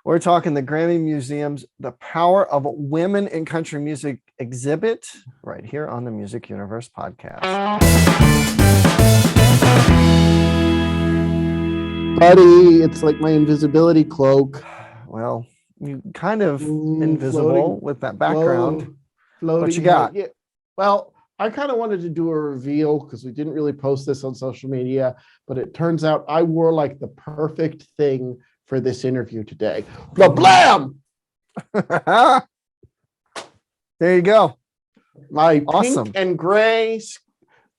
We're talking the Grammy Museum's The Power of Women in Country Music exhibit right here on the Music Universe podcast. Buddy, it's like my invisibility cloak. Well, you kind of invisible with that background. Floating. What you got? Yeah. Well, I kind of wanted to do a reveal because we didn't really post this on social media, but it turns out I wore like the perfect thing for this interview today. Blam! There you go. My Awesome. pink and gray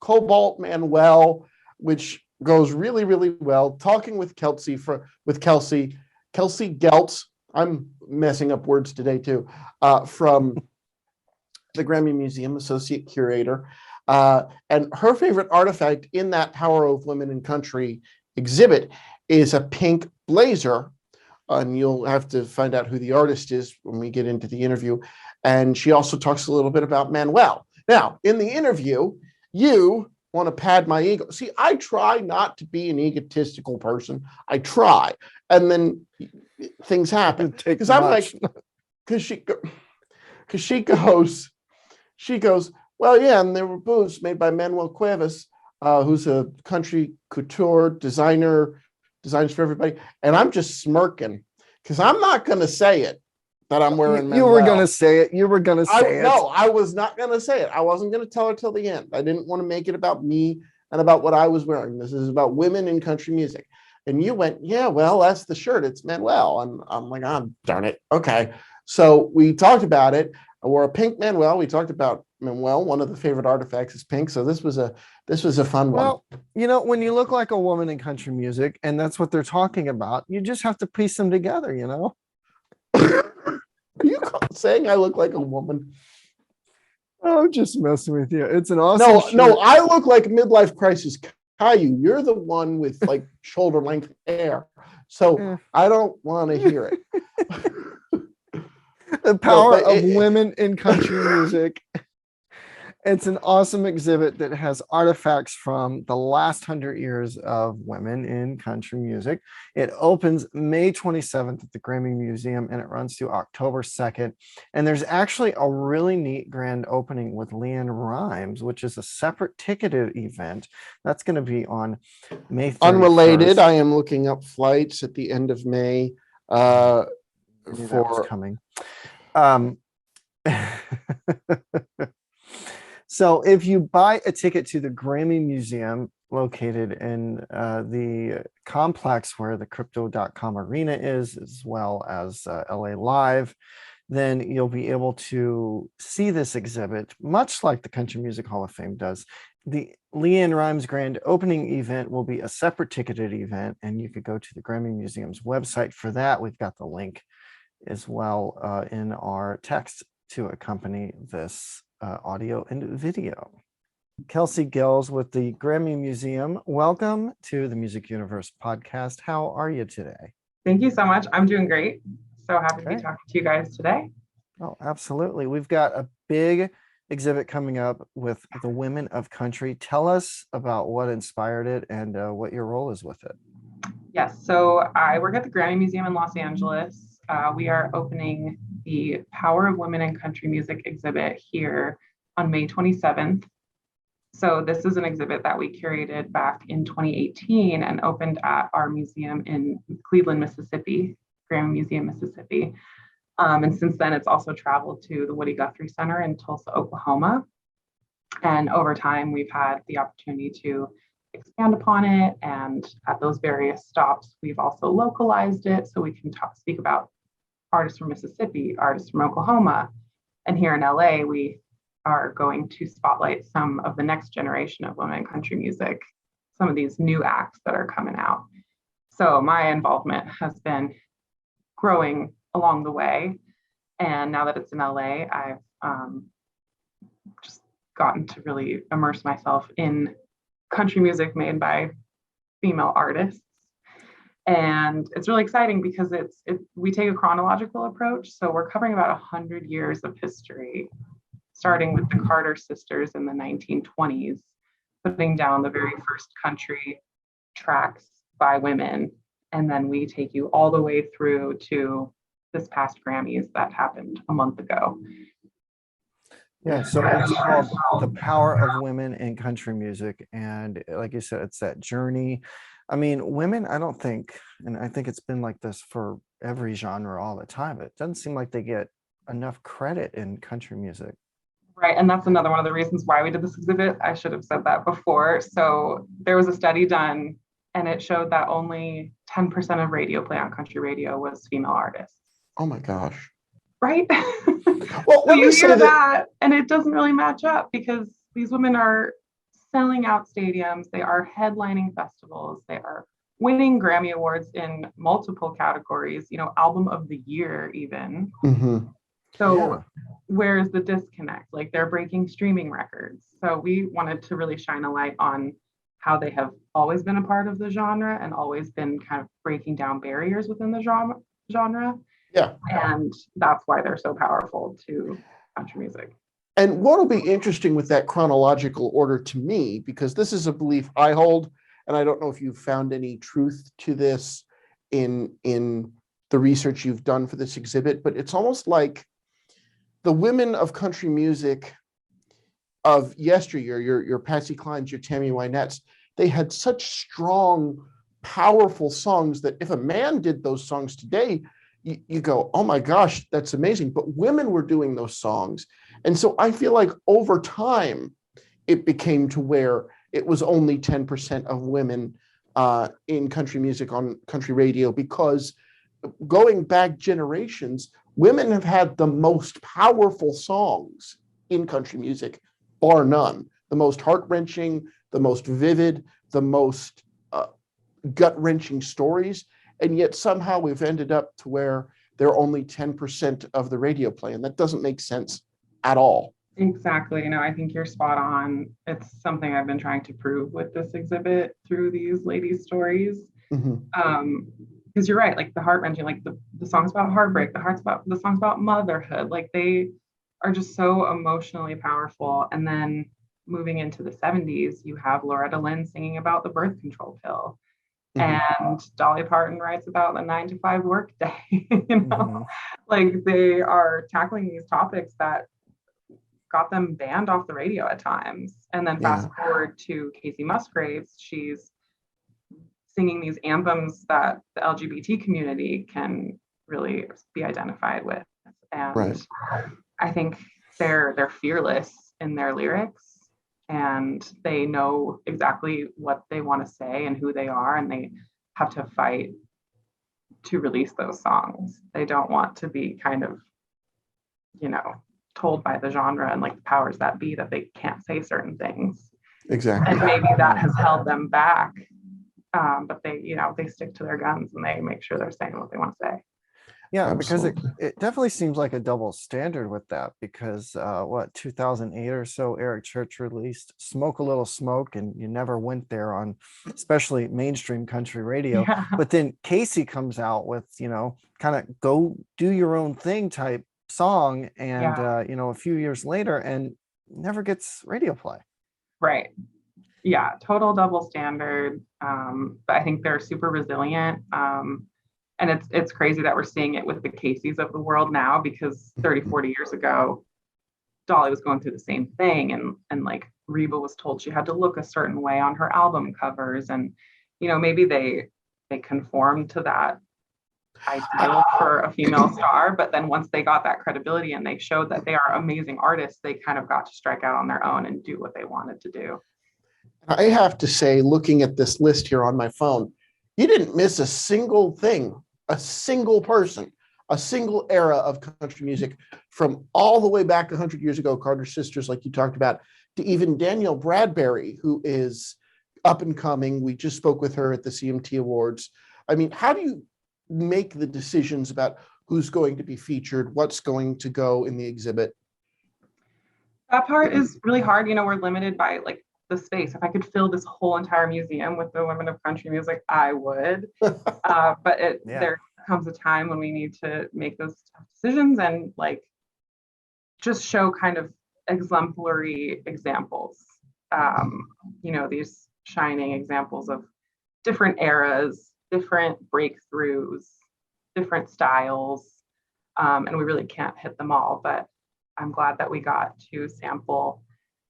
Cobalt Manuel, which goes really, really well. Talking with Kelsey Kelsey Goelz. I'm messing up words today too. From the Grammy Museum, associate curator. And her favorite artifact in that Power of Women in Country exhibit is a pink blazer. And you'll have to find out who the artist is when we get into the interview. And she also talks a little bit about Manuel. Now, in the interview, you want to pad my ego. See, I try not to be an egotistical person. I try. And then things happen. Because I'm like, because she goes, well, yeah, and there were booths made by Manuel Cuevas, who's a country couture designer, designs for everybody. And I'm just smirking because I'm not going to say it that I'm wearing Manuel. You were going to say it. You were going to say it. No, I was not going to say it. I wasn't going to tell her till the end. I didn't want to make it about me and about what I was wearing. This is about women in country music. And you went, yeah, well, that's the shirt. It's Manuel. And I'm like, oh, darn it. Okay. So we talked about it. I wore a pink Manuel. We talked about Manuel. One of the favorite artifacts is pink. So this was a fun one. Well, you know, when you look like a woman in country music, and that's what they're talking about, you just have to piece them together, you know? Are you saying I look like a woman? I'm just messing with you. It's an awesome shirt. No, I look like midlife crisis Caillou. You're the one with like shoulder length hair. So I don't want to hear it. The power of women in country music. It's an awesome exhibit that has artifacts from the last 100 years of women in country music. It opens May 27th at the Grammy Museum and it runs through October 2nd. And there's actually a really neat grand opening with Leanne Rimes, which is a separate ticketed event. That's going to be on May 31st. Unrelated, I am looking up flights at the end of May for coming. So if you buy a ticket to the Grammy Museum located in the complex where the crypto.com arena is, as well as LA Live, then you'll be able to see this exhibit, much like the Country Music Hall of Fame does. The Leanne Rimes grand opening event will be a separate ticketed event, and you could go to the Grammy Museum's website for that. We've got the link as well in our text to accompany this audio and video. Kelsey Goelz with the Grammy Museum. Welcome to the Music Universe podcast. How are you today? Thank you so much. I'm doing great. So happy to be talking to you guys today. Oh, absolutely. We've got a big exhibit coming up with the Women of Country. Tell us about what inspired it and what your role is with it. Yes. So I work at the Grammy Museum in Los Angeles. We are opening the Power of Women in Country Music exhibit here on May 27th. So this is an exhibit that we curated back in 2018 and opened at our museum in Cleveland, Mississippi, Grammy Museum, Mississippi. And since then, it's also traveled to the Woody Guthrie Center in Tulsa, Oklahoma. And over time, we've had the opportunity to expand upon it. And at those various stops, we've also localized it so we can speak about artists from Mississippi, artists from Oklahoma. And here in LA, we are going to spotlight some of the next generation of women in country music, some of these new acts that are coming out. So my involvement has been growing along the way. And now that it's in LA, I've just gotten to really immerse myself in country music made by female artists. And it's really exciting because we take a chronological approach. So we're covering about 100 years of history, starting with the Carter sisters in the 1920s, putting down the very first country tracks by women And then we take you all the way through to this past Grammys that happened a month ago. Yeah, so it's called The Power of Women in Country Music. And like you said, it's that journey. I mean, women, I don't think, and I think it's been like this for every genre all the time, it doesn't seem like they get enough credit in country music. Right. And that's another one of the reasons why we did this exhibit. I should have said that before. So there was a study done and it showed that only 10% of radio play on country radio was female artists. Oh my gosh. Right? Well, So you hear that and it doesn't really match up because these women are selling out stadiums. They are headlining festivals. They are winning Grammy Awards in multiple categories, album of the year even. Mm-hmm. So where's the disconnect? Like they're breaking streaming records. So we wanted to really shine a light on how they have always been a part of the genre and always been kind of breaking down barriers within the genre. Yeah. And that's why they're so powerful to country music. And what will be interesting with that chronological order to me, because this is a belief I hold, and I don't know if you've found any truth to this in the research you've done for this exhibit, but it's almost like the women of country music of yesteryear, your Patsy Clines, your Tammy Wynette's, they had such strong, powerful songs that if a man did those songs today, you go, oh my gosh, that's amazing. But women were doing those songs. And so I feel like over time, it became to where it was only 10% of women in country music on country radio, because going back generations, women have had the most powerful songs in country music, bar none. The most heart-wrenching, the most vivid, the most gut-wrenching stories. And yet somehow we've ended up to where they're only 10% of the radio play. And that doesn't make sense at all. Exactly. I think you're spot on. It's something I've been trying to prove with this exhibit through these ladies' stories. Mm-hmm. Because you're right, like the heart-wrenching, like the songs about heartbreak, the songs about motherhood, like they are just so emotionally powerful. And then moving into the 70s, you have Loretta Lynn singing about the birth control pill. And Dolly Parton writes about a 9-to-5 workday. Like they are tackling these topics that got them banned off the radio at times. And then fast forward to Casey Musgraves, she's singing these anthems that the LGBT community can really be identified with. And I think they're fearless in their lyrics. And they know exactly what they want to say and who they are, and they have to fight to release those songs. They don't want to be kind of, told by the genre and like the powers that be that they can't say certain things. Exactly. And maybe that has held them back. But they stick to their guns and they make sure they're saying what they want to say. Yeah, absolutely. Because it definitely seems like a double standard with that, because 2008 or so, Eric Church released Smoke a Little Smoke, and you never went there on especially mainstream country radio. But then Casey comes out with, kind of go do your own thing type song, and a few years later, and never gets radio play. Right. Yeah, total double standard. But I think they're super resilient. And it's crazy that we're seeing it with the Caseys of the world now, because 30, 40 years ago, Dolly was going through the same thing. And like Reba was told she had to look a certain way on her album covers. And, maybe they conformed to that ideal for a female star. But then once they got that credibility and they showed that they are amazing artists, they kind of got to strike out on their own and do what they wanted to do. I have to say, looking at this list here on my phone, you didn't miss a single thing, a single person, a single era of country music, from all the way back 100 years ago, Carter Sisters, like you talked about, to even Danielle Bradbury, who is up and coming. We just spoke with her at the CMT Awards. I mean, how do you make the decisions about who's going to be featured, what's going to go in the exhibit? That part is really hard. We're limited by like the space. If I could fill this whole entire museum with the women of country music, I would. But there comes a time when we need to make those tough decisions and like just show kind of exemplary examples. These shining examples of different eras different breakthroughs, different styles, and we really can't hit them all, but I'm glad that we got to sample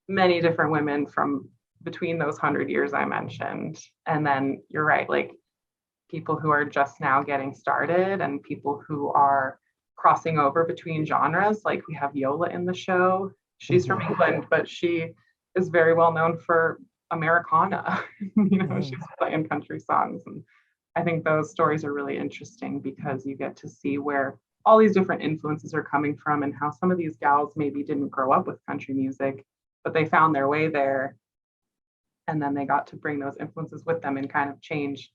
many different women from between those 100 years I mentioned. And then you're right, like people who are just now getting started and people who are crossing over between genres. Like we have Yola in the show. She's from England, but she is very well known for Americana. She's playing country songs. And I think those stories are really interesting because you get to see where all these different influences are coming from and how some of these gals maybe didn't grow up with country music, but they found their way there. And then they got to bring those influences with them and kind of change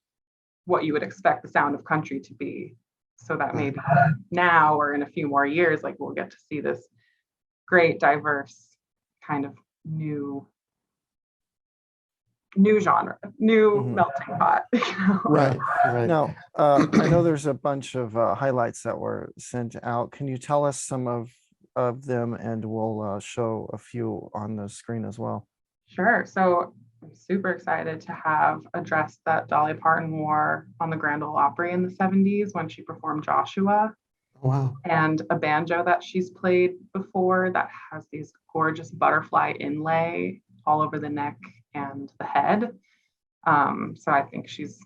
what you would expect the sound of country to be. So that maybe now or in a few more years, like we'll get to see this great, diverse kind of new genre, new melting pot. Right. Now, I know there's a bunch of highlights that were sent out. Can you tell us some of them, and we'll show a few on the screen as well? Sure. So I'm super excited to have a dress that Dolly Parton wore on the Grand Ole Opry in the 70s when she performed Joshua. Wow. And a banjo that she's played before that has these gorgeous butterfly inlay all over the neck and the head. So I think she's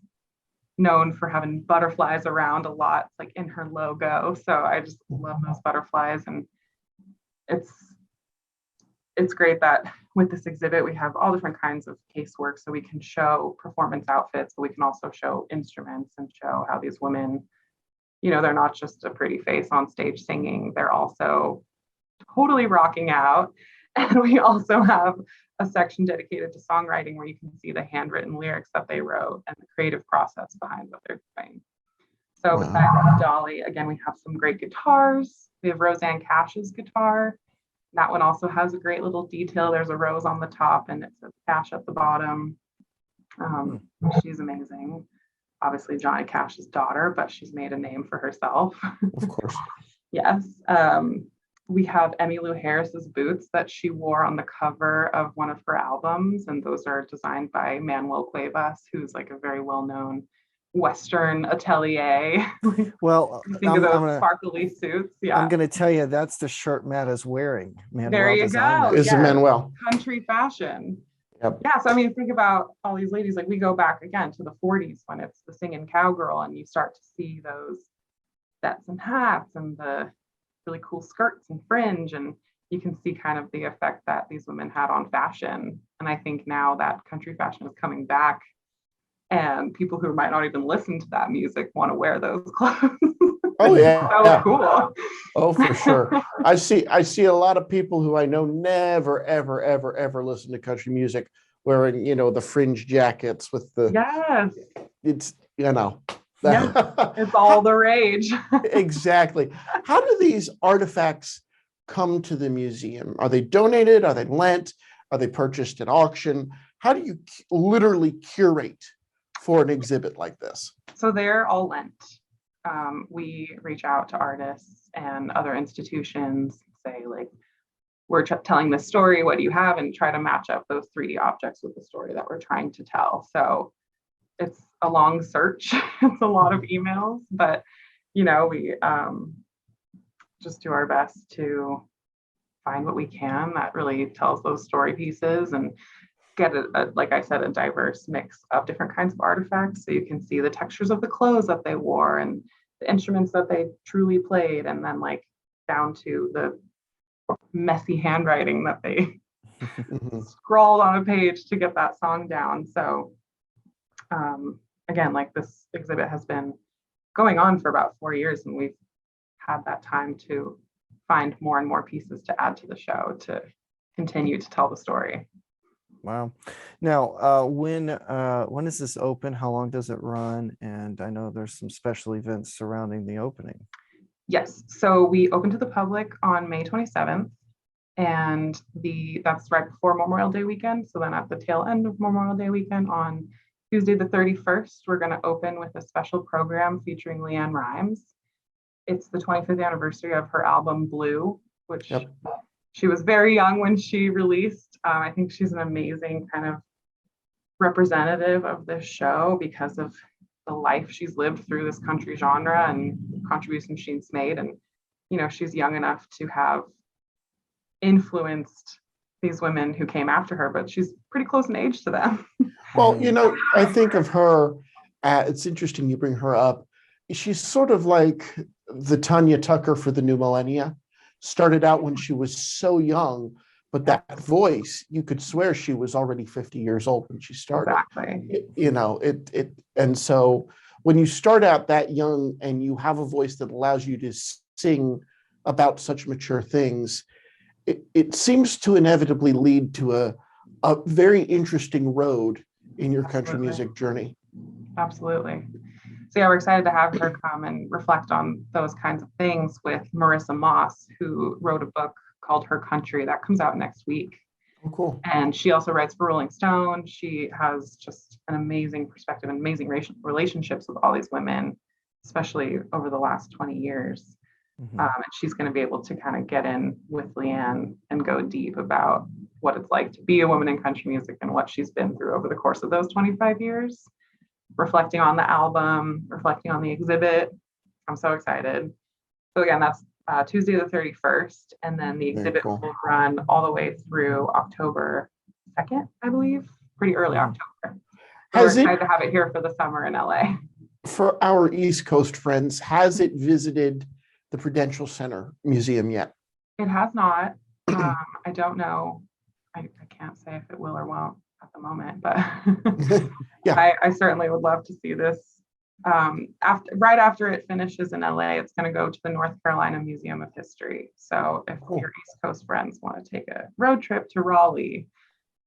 known for having butterflies around a lot, like in her logo. So I just love those butterflies. And it's great that with this exhibit, we have all different kinds of casework. So we can show performance outfits, but we can also show instruments and show how these women, they're not just a pretty face on stage singing, they're also totally rocking out. And we also have a section dedicated to songwriting where you can see the handwritten lyrics that they wrote and the creative process behind what they're doing. So besides Dolly, again, we have some great guitars. We have Rosanne Cash's guitar. That one also has a great little detail. There's a rose on the top and it says Cash at the bottom. She's amazing. Obviously Johnny Cash's daughter, but she's made a name for herself. Of course. Yes. We have Emmylou Harris's boots that she wore on the cover of one of her albums. And those are designed by Manuel Cuevas, who's like a very well-known Western atelier. Well, think of those sparkly suits. Yeah, I'm going to tell you that's the shirt Matt is wearing. Manuel there you go. Is a Manuel country fashion. Yep. Yeah, so I mean, think about all these ladies. Like we go back again to the 40s when it's the singing cowgirl, and you start to see those sets and hats and the really cool skirts and fringe, and you can see kind of the effect that these women had on fashion. And I think now that country fashion is coming back, and people who might not even listen to that music want to wear those clothes. Oh yeah, so cool. Oh, for sure. I see a lot of people who I know never, ever listen to country music wearing, the fringe jackets with the. Yes. It's it's all the rage. Exactly. How do these artifacts come to the museum? Are they donated? Are they lent? Are they purchased at auction? How do you literally curate for an exhibit like this? So they're all lent. We reach out to artists and other institutions, say like, we're telling this story, what do you have? And try to match up those 3D objects with the story that we're trying to tell. So it's a long search. It's a lot of emails, but we just do our best to find what we can that really tells those story pieces and get like I said, a diverse mix of different kinds of artifacts. So you can see the textures of the clothes that they wore and the instruments that they truly played, and then like down to the messy handwriting that they scrawled on a page to get that song down. So again, like this exhibit has been going on for about 4 years, and we've had that time to find more and more pieces to add to the show to continue to tell the story. Wow. Now, when is this open? How long does it run? And I know there's some special events surrounding the opening. Yes. So we open to the public on May 27th, and that's right before Memorial Day weekend. So then at the tail end of Memorial Day weekend on Tuesday the 31st, we're going to open with a special program featuring Leanne Rimes. It's the 25th anniversary of her album Blue, which she was very young when she released. I think she's an amazing kind of representative of this show because of the life she's lived through this country genre and contributions she's made. And, she's young enough to have influenced these women who came after her, but she's pretty close in age to them. Well, I think of her, it's interesting you bring her up. She's sort of like the Tanya Tucker for the new millennia. Started out when she was so young, but that voice, you could swear she was already 50 years old when she started. Exactly. And so when you start out that young and you have a voice that allows you to sing about such mature things, it seems to inevitably lead to a very interesting road in your country music journey. Absolutely. So yeah, we're excited to have her come and reflect on those kinds of things with Marissa Moss, who wrote a book called Her Country that comes out next week. Oh, cool. And she also writes for Rolling Stone. She has just an amazing perspective and amazing relationships with all these women, especially over the last 20 years. And she's going to be able to kind of get in with Leanne and go deep about what it's like to be a woman in country music and what she's been through over the course of those 25 years, reflecting on the album, reflecting on the exhibit. I'm so excited. So again, that's Tuesday the 31st, and then the exhibit will run all the way through October 2nd, I believe, pretty early October. So we're excited to have it here for the summer in LA. For our East Coast friends, has it visited the Prudential Center Museum yet? It has not. I don't know. I can't say if it will or won't at the moment, but yeah, I certainly would love to see this. Right after it finishes in LA, it's going to go to the North Carolina Museum of History. So if your East Coast friends want to take a road trip to Raleigh,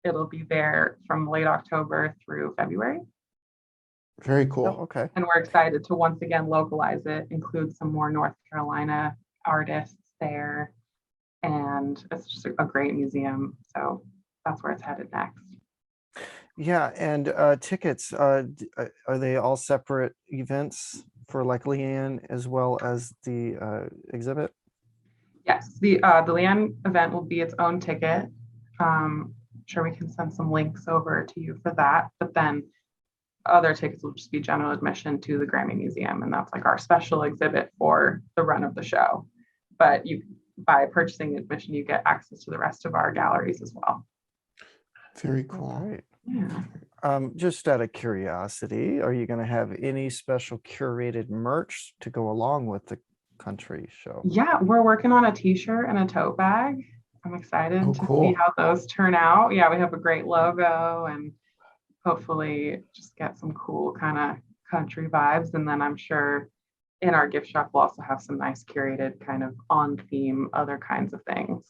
it'll be there from late October through February. Very cool. Oh, okay. And we're excited to once again localize it, include some more North Carolina artists there. And it's just a great museum. So that's where it's headed next. Yeah, and tickets, are they all separate events for like Leanne as well as the exhibit? Yes, the Leanne event will be its own ticket. Sure, we can send some links over to you for that. But then other tickets will just be general admission to the Grammy Museum, and that's like our special exhibit for the run of the show. But by purchasing admission, you get access to the rest of our galleries as well. Very cool. Right. Yeah. Just out of curiosity, are you going to have any special curated merch to go along with the country show? Yeah, we're working on a t-shirt and a tote bag. I'm excited to cool. see how those turn out. Yeah, we have a great logo and hopefully just get some cool kind of country vibes. And then I'm sure in our gift shop, we'll also have some nice curated kind of on theme, other kinds of things.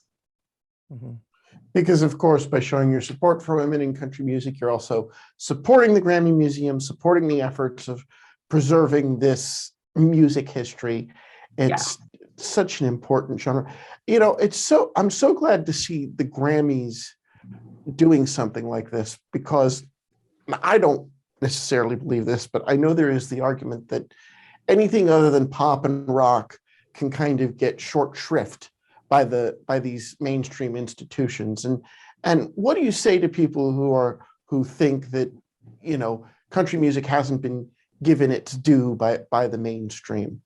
Because of course, by showing your support for women in country music, you're also supporting the Grammy Museum, supporting the efforts of preserving this music history. It's such an important genre. I'm so glad to see the Grammys doing something like this, because I don't necessarily believe this, but I know there is the argument that anything other than pop and rock can kind of get short shrift by these mainstream institutions. And what do you say to people who think that country music hasn't been given its due by the mainstream?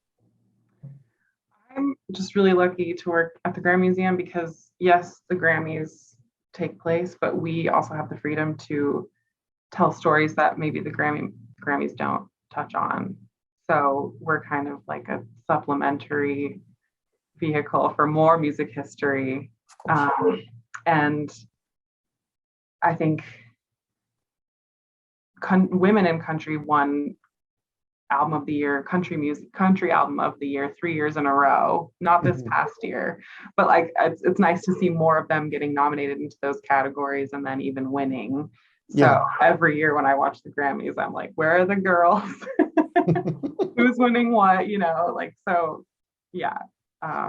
I'm just really lucky to work at the Grammy Museum because yes, the Grammys take place, but we also have the freedom to tell stories that maybe the Grammys don't touch on. So we're kind of like a supplementary vehicle for more music history. And I think Women in Country won album of the year, country album of the year 3 years in a row, not this past year, but like it's nice to see more of them getting nominated into those categories and then even winning. So every year when I watch the Grammys, I'm like, where are the girls? Who's winning what? So yeah.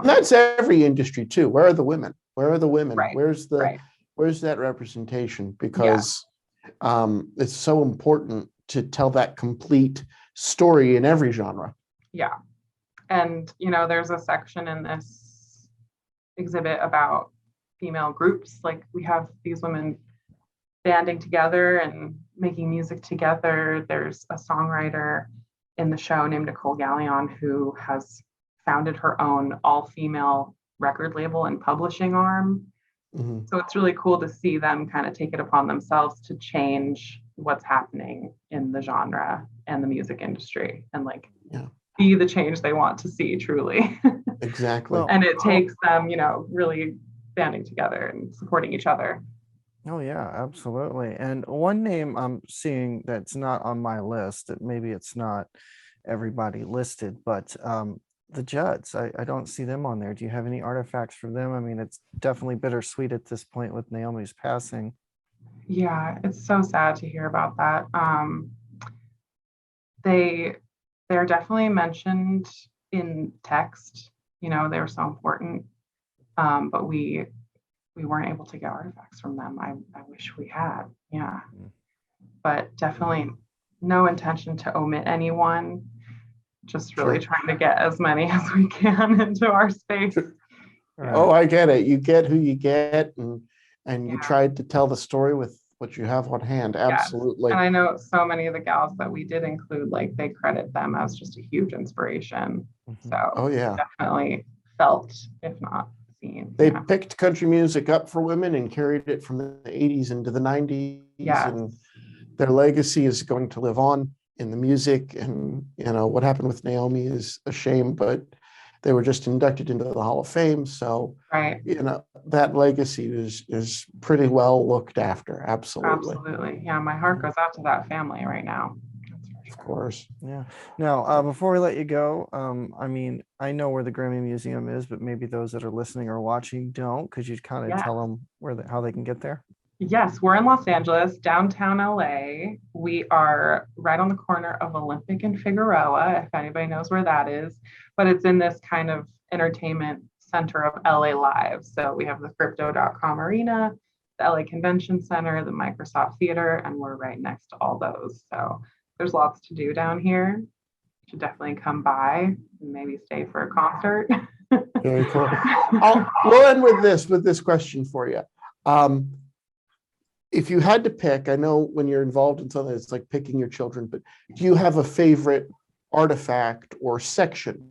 That's every industry too. Where are the women? Where are the women? Right, Where's that representation? Because it's so important to tell that complete story in every genre. Yeah. And, there's a section in this exhibit about female groups. Like we have these women banding together and making music together. There's a songwriter in the show named Nicole Gallion, who has founded her own all-female record label and publishing arm. Mhm. So it's really cool to see them kind of take it upon themselves to change what's happening in the genre and the music industry, and like Yeah. be the change they want to see truly. Exactly. Well, And it takes them, really banding together and supporting each other. Oh yeah, absolutely. And one name I'm seeing that's not on my list, that maybe it's not everybody listed, but the Judds, I don't see them on there. Do you have any artifacts from them? I mean, it's definitely bittersweet at this point with Naomi's passing. Yeah, it's so sad to hear about that. They're definitely mentioned in text. They were so important, but we weren't able to get artifacts from them. I wish we had. Yeah, but definitely no intention to omit anyone. Just really trying to get as many as we can into our space. Oh, I get it. You get who you get, and you tried to tell the story with what you have on hand. Absolutely. And I know so many of the gals that we did include, like, they credit them as just a huge inspiration. So Oh yeah, definitely felt, if not seen. they picked country music up for women and carried it from the 80s into the 90s. Yes. And their legacy is going to live on in the music. And what happened with Naomi is a shame, but they were just inducted into the Hall of Fame. So Right. that legacy is pretty well looked after. Absolutely. Absolutely. Yeah, my heart goes out to that family right now. Of course. Yeah. Now, before we let you go, I mean, I know where the Grammy Museum is, but maybe those that are listening or watching don't. Could you kind of tell them how they can get there? Yes, we're in Los Angeles, downtown LA. We are right on the corner of Olympic and Figueroa, if anybody knows where that is. But it's in this kind of entertainment center of LA Live. So we have the Crypto.com Arena, the LA Convention Center, the Microsoft Theater, and we're right next to all those. So there's lots to do down here. You should definitely come by and maybe stay for a concert. Very cool. We'll end with this question for you. If you had to pick, I know when you're involved in something, it's like picking your children, but do you have a favorite artifact or section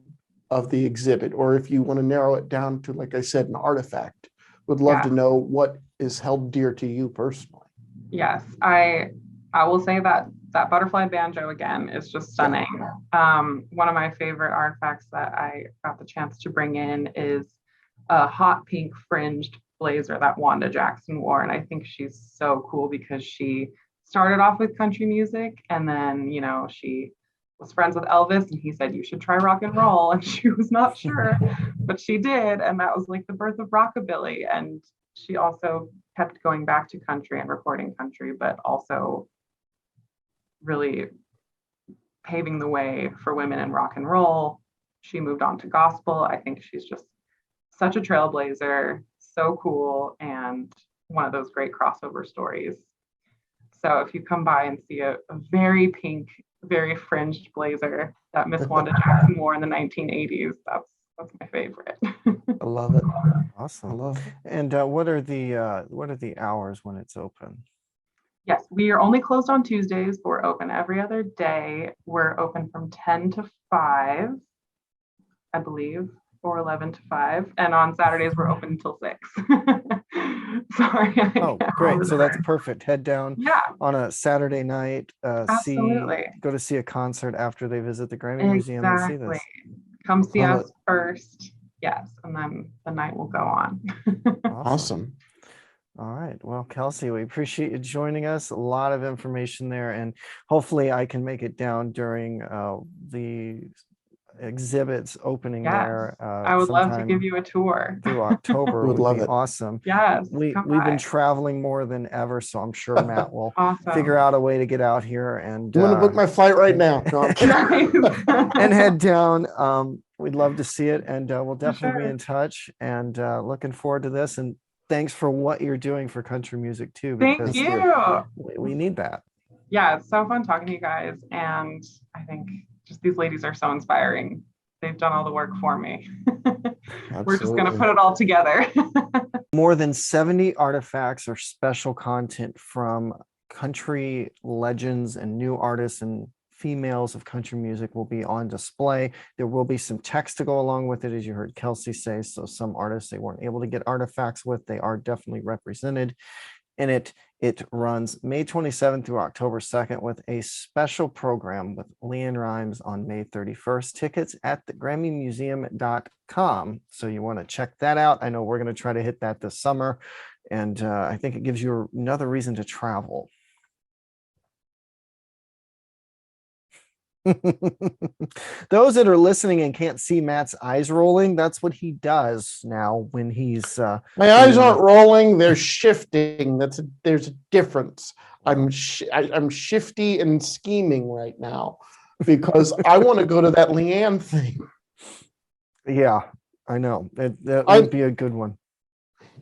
of the exhibit? Or if you want to narrow it down to, like I said, an artifact, would love to know what is held dear to you personally. Yes, I will say that butterfly banjo again is just stunning. One of my favorite artifacts that I got the chance to bring in is a hot pink fringed blazer that Wanda Jackson wore. And I think she's so cool because she started off with country music, and then, she was friends with Elvis, and he said, you should try rock and roll. And she was not sure, but she did. And that was like the birth of rockabilly. And she also kept going back to country and recording country, but also really paving the way for women in rock and roll. She moved on to gospel. I think she's just such a trailblazer, so cool, and one of those great crossover stories. So if you come by and see a very pink, very fringed blazer that Miss Wanda Jackson wore in the 1980s, that's my favorite. I love it. Awesome. I love it. And what are the hours when it's open? Yes, we are only closed on Tuesdays, but we're open every other day. We're open from 10 to 5, I believe, or 11 to 5. And on Saturdays, we're open until 6. Sorry. Oh, great. So that's perfect. Head down on a Saturday night, go to see a concert after they visit the Grammy Museum and see this. Come see us first. Yes. And then the night will go on. Awesome. All right. Well, Kelsey, we appreciate you joining us. A lot of information there, and hopefully I can make it down during the exhibits opening there. I would love to give you a tour through October. Would love it. Awesome. Yes. We've been traveling more than ever, so I'm sure Matt will awesome. figure out a way to get out here and I'm going to book my flight right now. No, and head down. We'd love to see it, and we'll definitely be in touch, and looking forward to this. And thanks for what you're doing for country music too. Thank you. We need that. Yeah, it's so fun talking to you guys, and I think just these ladies are so inspiring. They've done all the work for me. We're just going to put it all together. More than 70 artifacts or special content from country legends and new artists and females of country music will be on display. There will be some text to go along with it, as you heard Kelsey say. So some artists they weren't able to get artifacts with, they are definitely represented in it. It runs May 27th through October 2nd with a special program with Leanne Rimes on May 31st. Tickets at thegrammymuseum.com. So you want to check that out. I know we're going to try to hit that this summer. And I think it gives you another reason to travel. Those that are listening and can't see Matt's eyes rolling, that's what he does now when he's my eyes aren't rolling, they're shifting. There's a difference. I'm shifty and scheming right now because I want to go to that Leanne thing. Yeah, I know that would be a good one.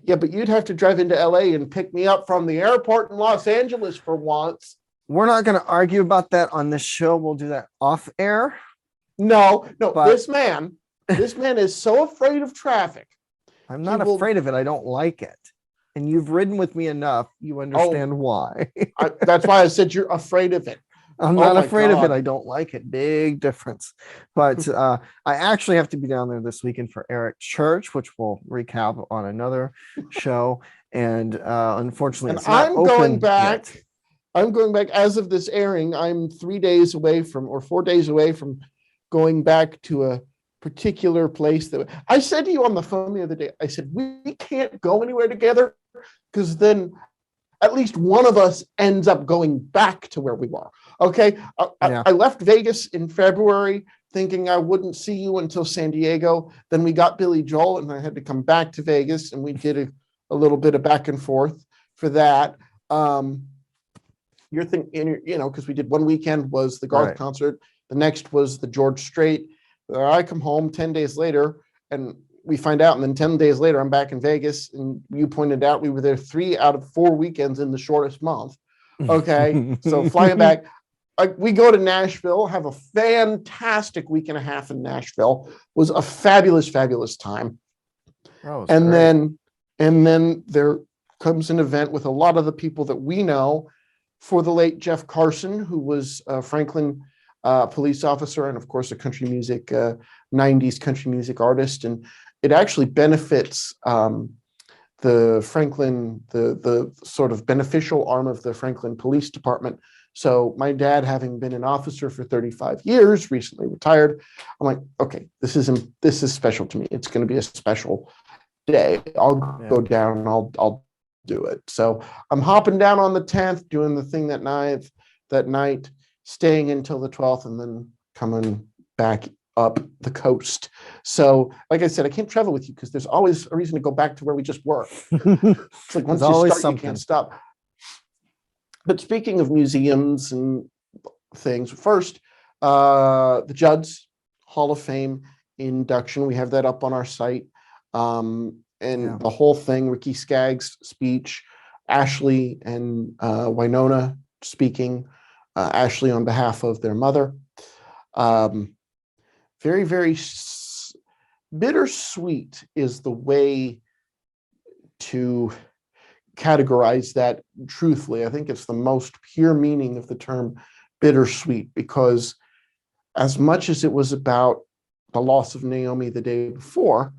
Yeah, but you'd have to drive into LA and pick me up from the airport in Los Angeles for once. We're not going to argue about that on this show. We'll do that off air. No, but this man is so afraid of traffic. I'm not afraid of it. I don't like it. And you've ridden with me enough. You understand why. That's why I said you're afraid of it. I'm not afraid of it. I don't like it. Big difference. But I actually have to be down there this weekend for Eric Church, which we'll recap on another show. And unfortunately, it's not I'm going back. Yet. I'm going back as of this airing. I'm 4 days away from going back to a particular place that I said to you on the phone the other day. I said, we can't go anywhere together because then at least one of us ends up going back to where we were. Okay. I left Vegas in February thinking I wouldn't see you until San Diego. Then we got Billy Joel and I had to come back to Vegas and we did a little bit of back and forth for that. You're thinking, because we did one weekend was the Garth concert. The next was the George Strait. I come home 10 days later and we find out. And then 10 days later, I'm back in Vegas. And you pointed out we were there 3 out of 4 weekends in the shortest month. Okay. So flying back, we go to Nashville, have a fantastic week and a half in Nashville. It was a fabulous, fabulous time. And then there comes an event with a lot of the people that we know for the late Jeff Carson, who was a Franklin police officer and, of course, a country music, 90s country music artist. And it actually benefits the Franklin, the sort of beneficial arm of the Franklin Police Department. So my dad, having been an officer for 35 years, recently retired, I'm like, okay, this is special to me. It's going to be a special day. I'll go down and I'll do it. So I'm hopping down on the 10th, doing the thing that night, staying until the 12th, and then coming back up the coast. So, like I said, I can't travel with you because there's always a reason to go back to where we just were. It's like once you start, you can't stop. But speaking of museums and things, first, the Judd's Hall of Fame induction. We have that up on our site. The whole thing, Ricky Skaggs' speech, Ashley and Winona speaking, Ashley on behalf of their mother. Very, very bittersweet is the way to categorize that truthfully. I think it's the most pure meaning of the term bittersweet, because as much as it was about the loss of Naomi the day before,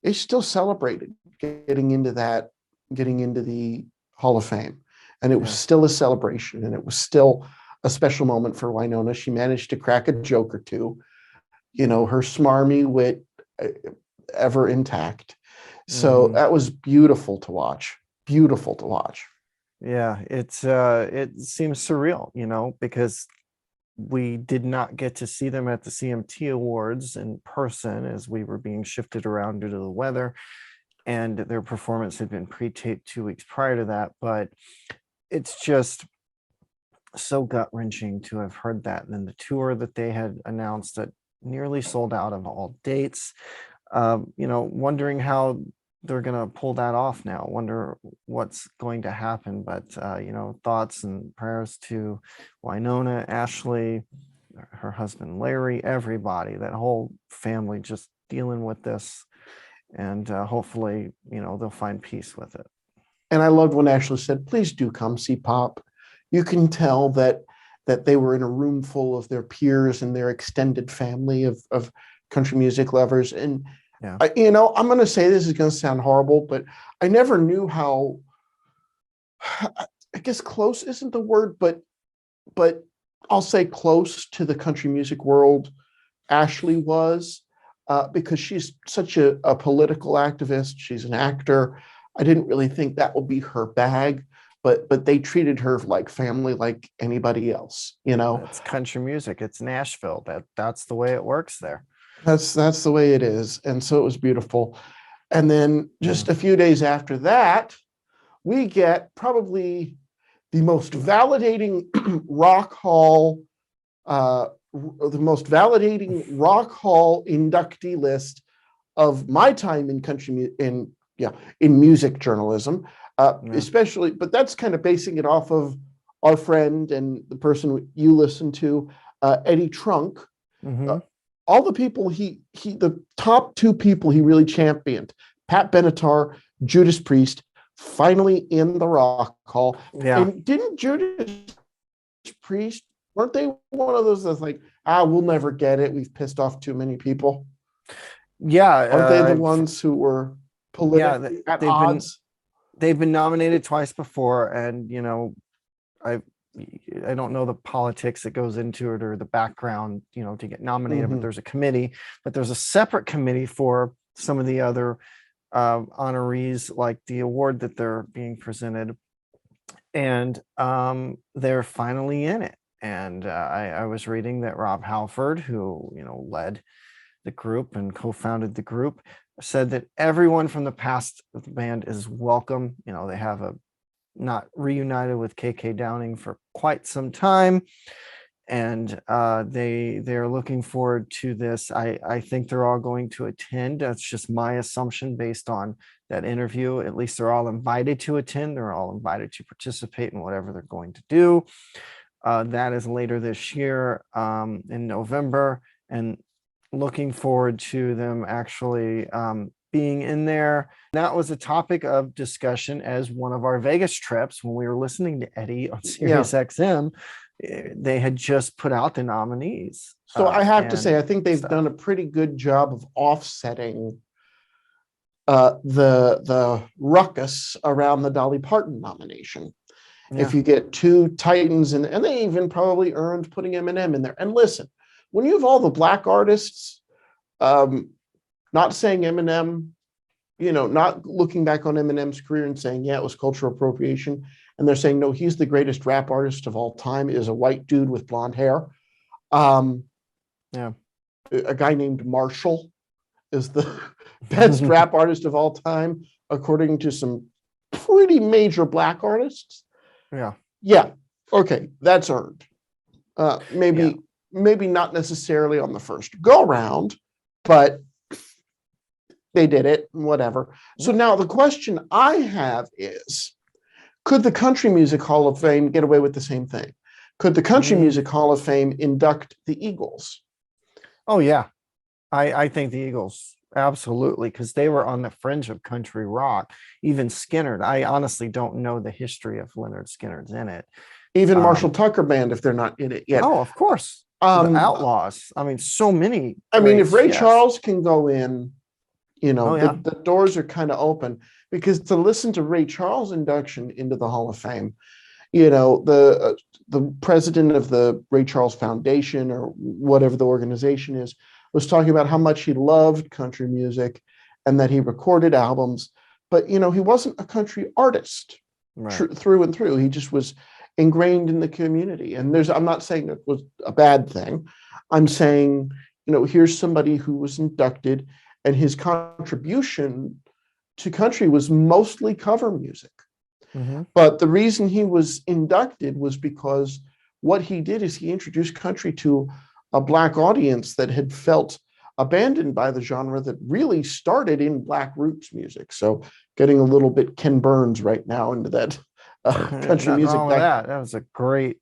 they still celebrated getting into the Hall of Fame. And it was still a celebration, and it was still a special moment for Winona. She managed to crack a joke or two, her smarmy wit ever intact. So that was beautiful to watch. Beautiful to watch. Yeah, it seems surreal, because we did not get to see them at the CMT Awards in person as we were being shifted around due to the weather, and their performance had been pre-taped 2 weeks prior to that. But it's just so gut-wrenching to have heard that. And then the tour that they had announced that nearly sold out of all dates, wondering how they're going to pull that off now. Wonder what's going to happen. But, thoughts and prayers to Winona, Ashley, her husband, Larry, everybody, that whole family just dealing with this. And hopefully, they'll find peace with it. And I loved when Ashley said, please do come see Pop. You can tell that that they were in a room full of their peers and their extended family of country music lovers. And Yeah. I'm going to say this is going to sound horrible, but I never knew how, I guess close isn't the word, but I'll say close to the country music world Ashley was, because she's such a political activist. She's an actor. I didn't really think that would be her bag, but they treated her like family, like anybody else. It's country music. It's Nashville. That's the way it works there. That's the way it is. And so it was beautiful. And then just a few days after that, we get probably the most validating rock hall inductee list of my time in in music journalism, especially. But that's kind of basing it off of our friend and the person you listen to, Eddie Trunk. Mm-hmm. All the people the top two people he really championed: Pat Benatar, Judas Priest, finally in the Rock Hall. Yeah. And didn't Judas Priest, weren't they one of those that's like, we'll never get it, we've pissed off too many people? Yeah. Aren't they the ones who were politically at odds? They've been nominated twice before, and I don't know the politics that goes into it or the background, to get nominated, but there's a committee, but there's a separate committee for some of the other honorees, like the award that they're being presented, and they're finally in it. And I was reading that Rob Halford, who led the group and co-founded the group, said that everyone from the past of the band is welcome. They have not reunited with KK Downing for quite some time, and they're looking forward to this. I think they're all going to attend. That's just my assumption based on that interview. At least they're all invited to attend. They're all invited to participate in whatever they're going to do. That is later this year, in November, and looking forward to them actually being in there. That was a topic of discussion as one of our Vegas trips when we were listening to Eddie on Sirius XM. They had just put out the nominees. So I have to say, I think they've done a pretty good job of offsetting the ruckus around the Dolly Parton nomination. Yeah. If you get two titans, and they even probably earned putting Eminem in there. And listen, when you have all the black artists, not saying Eminem, not looking back on Eminem's career and saying, yeah, it was cultural appropriation. And they're saying, no, he's the greatest rap artist of all time, is a white dude with blonde hair. Yeah. A guy named Marshall is the best rap artist of all time, according to some pretty major black artists. Yeah. Yeah. Okay. That's earned. Maybe not necessarily on the first go round, but they did it, whatever. So now the question I have is, could the Country Music Hall of Fame get away with the same thing? Could the Country Music Hall of Fame induct the Eagles? Oh, yeah. I think the Eagles, absolutely, because they were on the fringe of country rock. Even Skynyrd. I honestly don't know the history of Lynyrd Skynyrd's in it. Even Marshall Tucker Band, if they're not in it yet. Oh, of course. The Outlaws. I mean, so many. I mean, if Ray Charles can go in, the doors are kind of open, because to listen to Ray Charles' induction into the Hall of Fame, the president of the Ray Charles Foundation, or whatever the organization is, was talking about how much he loved country music and that he recorded albums, but he wasn't a country artist through and through. He just was ingrained in the community. And I'm not saying it was a bad thing. I'm saying, here's somebody who was inducted, and his contribution to country was mostly cover music. Mm-hmm. But the reason he was inducted was because what he did is he introduced country to a Black audience that had felt abandoned by the genre that really started in Black roots music. So getting a little bit Ken Burns right now into that country music. That was a great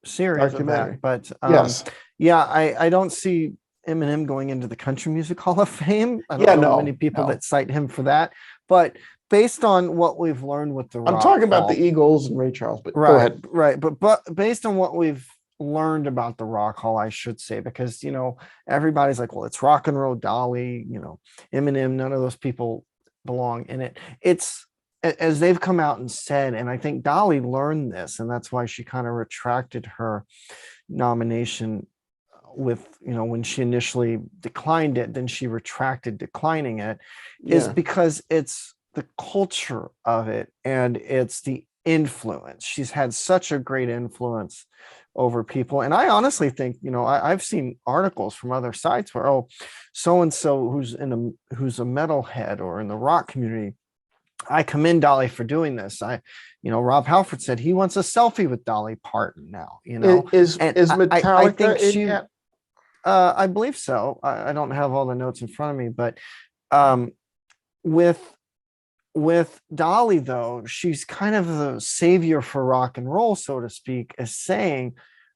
series of that. But yes. I don't see Eminem going into the Country Music Hall of Fame. I don't know many people that cite him for that. But based on what we've learned with the I'm Rock talking about Hall, the Eagles and Ray Charles, but go right, ahead. right. But based on what we've learned about the Rock Hall, I should say, because everybody's like, well, it's rock and roll Dolly, Eminem, none of those people belong in it. It's as they've come out and said, and I think Dolly learned this, and that's why she kind of retracted her nomination with when she initially declined it, then she retracted declining it, is Yeah. because it's the culture of it and it's the influence. She's had such a great influence over people. And I honestly think, I've seen articles from other sites where, so and so who's a metalhead or in the rock community, I commend Dolly for doing this. Rob Halford said he wants a selfie with Dolly Parton now. Is and Metallica I think in she, yet? I believe so. I don't have all the notes in front of me, but with Dolly, though, she's kind of the savior for rock and roll, so to speak, as saying,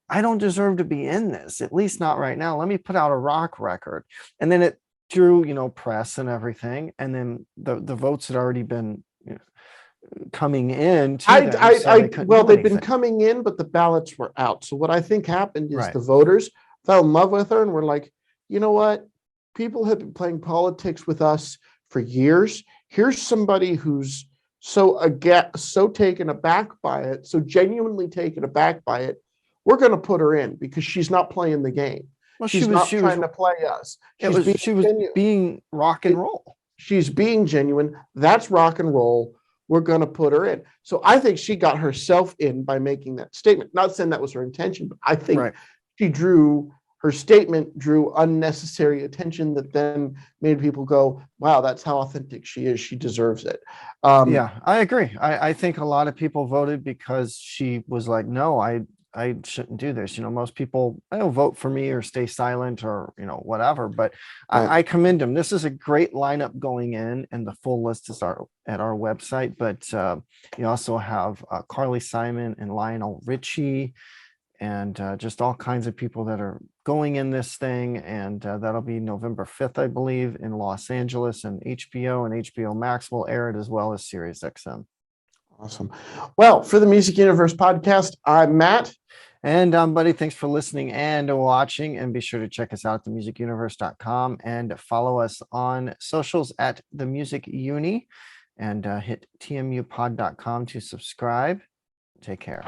I don't deserve to be in this, at least not right now. Let me put out a rock record. And then it drew, press and everything. And then the votes had already been coming in to them. They've been coming in, but the ballots were out. So what I think happened is Right. the voters fell in love with her and were like, you know what? People have been playing politics with us for years. Here's somebody who's so taken aback by it, so genuinely taken aback by it. We're going to put her in because she's not playing the game. Well, she's not trying to play us. She was being rock and roll. She's being genuine. That's rock and roll. We're going to put her in. So I think she got herself in by making that statement. Not saying that was her intention, but I think her statement drew unnecessary attention that then made people go, wow, that's how authentic she is. She deserves it. Yeah, I agree. I think a lot of people voted because she was like, no, I shouldn't do this. Most people vote for me or stay silent or, whatever, but I commend them. This is a great lineup going in, and the full list is at our website, but you also have Carly Simon and Lionel Richie and just all kinds of people that are going in this thing. And that'll be November 5th, I believe, in Los Angeles, and HBO Max will air it as well as Sirius XM. Awesome. Well, for the Music Universe podcast, I'm Matt. And Buddy, thanks for listening and watching. And be sure to check us out at themusicuniverse.com and follow us on socials at The Music Uni, and hit tmupod.com to subscribe. Take care.